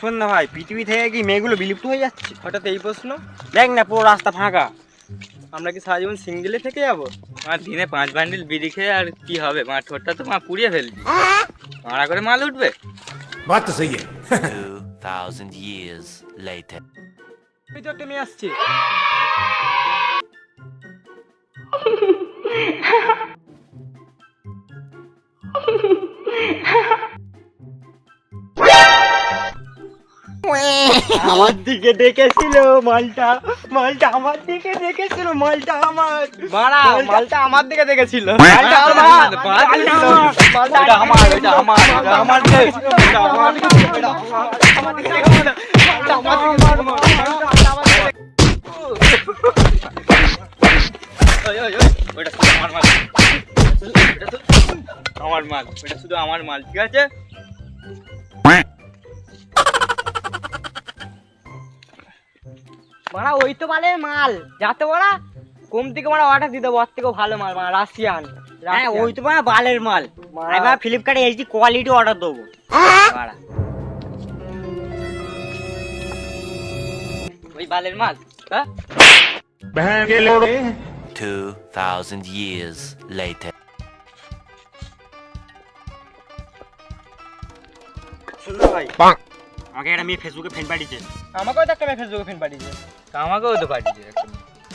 শোন না ভাই, পৃথিবী থেকে কি মেয়েগুলো বিলুপ্ত হয়ে যাচ্ছে? হঠাৎ এই প্রশ্ন? দেখ না পুরো রাস্তা ফাঁকা। আমরা কি সারা জীবন সিঙ্গেলে থেকে যাবো? দিনে 5 বান্ডিল বিড়ি খেয়ে আর কি হবে? ঠোঁটটা তো পুড়িয়ে ফেলবি। মারা করে মাল উঠবে। बात तो सही है 2000 years later ভিতর টেনে আসছে। আমার দিকে ডেকেছিল মালটা, মালটা আমার দিকে ডেকেছিল, মালটা আমার মারা মালটা আমার দিকে দেখেছিল। মালটা আমার, মালটা আমার, এটা আমার, এটা আমার রে, এটা আমার, এটা আমার দিকে ডেকেছিল, মালটা আমার দিকে, মালটা আমার দিকে। ওই ওই ওই, ওটা শুধু আমার মাল। এটা তো আমার মাল, ওটা শুধু আমার মাল, ঠিক আছে? মারা ওই তো মালের মাল, যাতে ওরা কম থেকে মারা অর্ডার দিয়ে দেবো, ওর থেকেও ভালো মাল, মারা রাশিয়ান। হ্যাঁ ওই তো মানে বালের মাল, এবার ফ্লিপকার্টে এইচডি কোয়ালিটি অর্ডার দেবো। ওই বালের মাল, হ্যাঁ? 2000 years later শুনো ভাই, আমাকে একটা মেয়ে ফেসবুকে ফ্রেন্ড পাঠিয়েছে। আমাকেও তো একটা ফেসবুকে ফিন পাঠিয়েছে। আমাকেও তো পাঠিয়েছে একটা।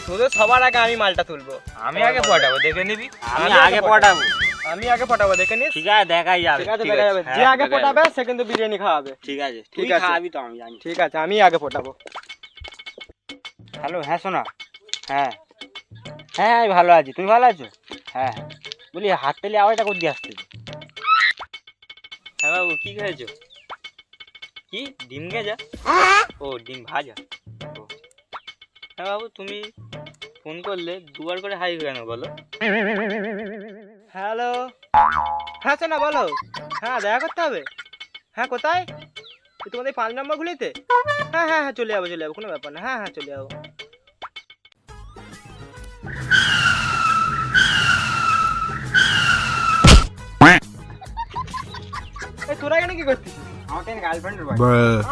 তোদের সবার আগে আমি মালটা তুলবো। আমি আগে পটাবো, দেখে নিবি। আমি আগে পটাবো। আমি আগে পটাবো, দেখে নিস। ঠিক আছে, দেখাই যাবে। ঠিক আছে, ঠিক দেখা আছে। যাবে। যে হ্যাঁ, আগে দেখা পটাবে সে কিন্তু বিরিয়ানি খাওয়াবে। ঠিক আছে, তুই ঠিক আছে। খাবি তো আমি জানি। ঠিক আছে, আমি আগে পটাবো। হ্যালো, হ্যাঁ শোনা, হ্যাঁ হ্যাঁ আমি ভালো আছি, তুমি ভালো আছো? হ্যাঁ হ্যাঁ, বলি হাত তেলে আওয়াজটা করে দিয়ে আসতে। হ্যাঁ বাবু, কি খেয়েছো? কি ডিম গেজা? ও ডিম ভাজা। ও হ্যাঁ বাবু, তুমি ফোন করলে দুবার করে হাই কেন বলো? হ্যালো, হ্যাঁ শোনা বলো। হ্যাঁ দেখা করতে হবে। হ্যাঁ কোথায়? তোমাদের 5 নম্বর গুলিতে? হ্যাঁ হ্যাঁ হ্যাঁ, চলে যাবো চলে যাবো, কোনো ব্যাপার না। হ্যাঁ হ্যাঁ চলে যাবো। এই তোরা এখানে কি করছিস? আমার তো গার্লফ্রেন্ডের বাড়ি।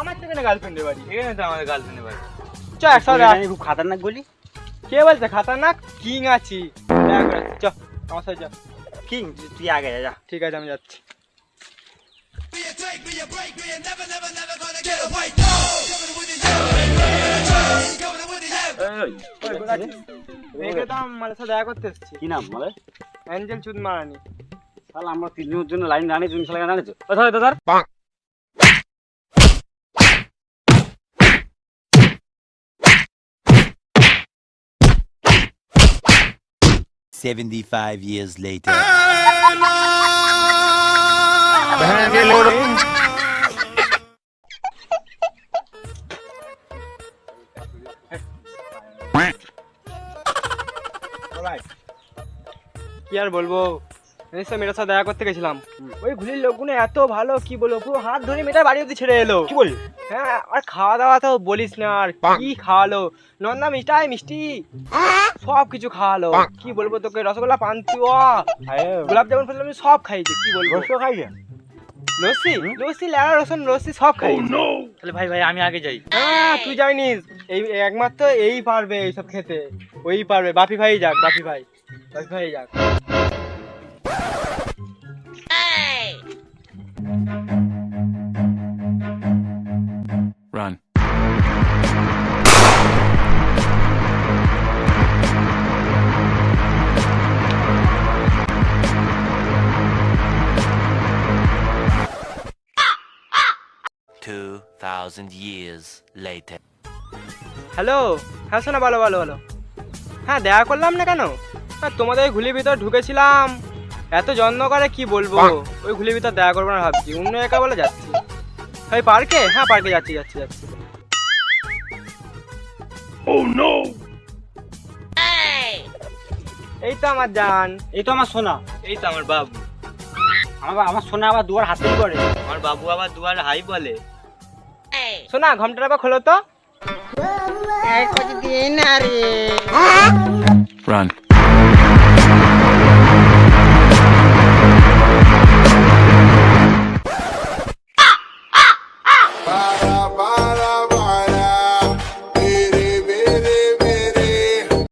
আমার তো এখানে গার্লফ্রেন্ডের বাড়ি। এখানে তো আমাদের গার্লফ্রেন্ডের বাড়ি। চ একসাথে আমি খুব খাতারনাক বলি। কে বলছে খাতারনাক? কিং আছি। দেখা করে আসছি। চ আমার সাথে চ। কি তুই আগে যা, যা। ঠিক আছে, আমি যাচ্ছি। মেয়েকে তো আমার সাথে দেখা করতে এসেছি। কি নাম বলে? অ্যাঞ্জেল চুদ মারানি। তাহলে আমরা 3 দিনের জন্য লাইন দাঁড়িয়ে, তুমি শালা দাঁড়িয়েছো। ধর ধর 75 years later কি আর বলবো, নিশ্চয় মেয়েটার সাথে দেখা করতে গেছিলাম। ওই ঘুলির লোকগুলো এত ভালো, কি বলবো, পুরো হাত ধরে মেয়েটার বাড়ি অব্দি ছেড়ে এলো। কি বলি? হ্যাঁ, আর খাওয়া দাওয়া তো বলিস না, আর কি খাওয়ালো। নন্দা মিষ্টাই মিষ্টি সব কিছু খাওয়ালো। কি বলবো তোকে, রসগোল্লা পান্তুয়া গোলাপ জামুন ফেললাম, সব খাইছে। কি বলবো, গোস্ত খাইছে, লস্যি লস্যি লেড়া রসুন লস্যি সব খাইছে। তাহলে ভাই ভাই আমি আগে যাই। হ্যাঁ তুই জানিস, এই একমাত্র এই পারবে এইসব খেতে, ওই পারবে। বাপি ভাই যাক, বাপি ভাই, বাপি ভাই যাক। run 2000 years later হ্যালো, হ্যাঁ শোনা, বলো বলো বলো। হ্যাঁ দেখা করলাম না কেন? হ্যাঁ তোমাদের ওই ঘুলির ভিতর ঢুকেছিলাম, এত যত্ন করে কি বলবো। ওই ঘুলির ভিতর দেখা করবো না ভাবছি, অন্য একা বলে যাচ্ছি। ওই পার্কে? হ্যাঁ পার্কে যাচ্ছি যাচ্ছি যাচ্ছি। এই তো আমার জান, এই তো আমার সোনা। এই তো আমার বাবু। আমার সোনা আবার দুয়ার হাতে করে। আমার বাবু আবার দুয়ার হাই বলে। শোনা ঘমটাটা আবার খোলো তো। run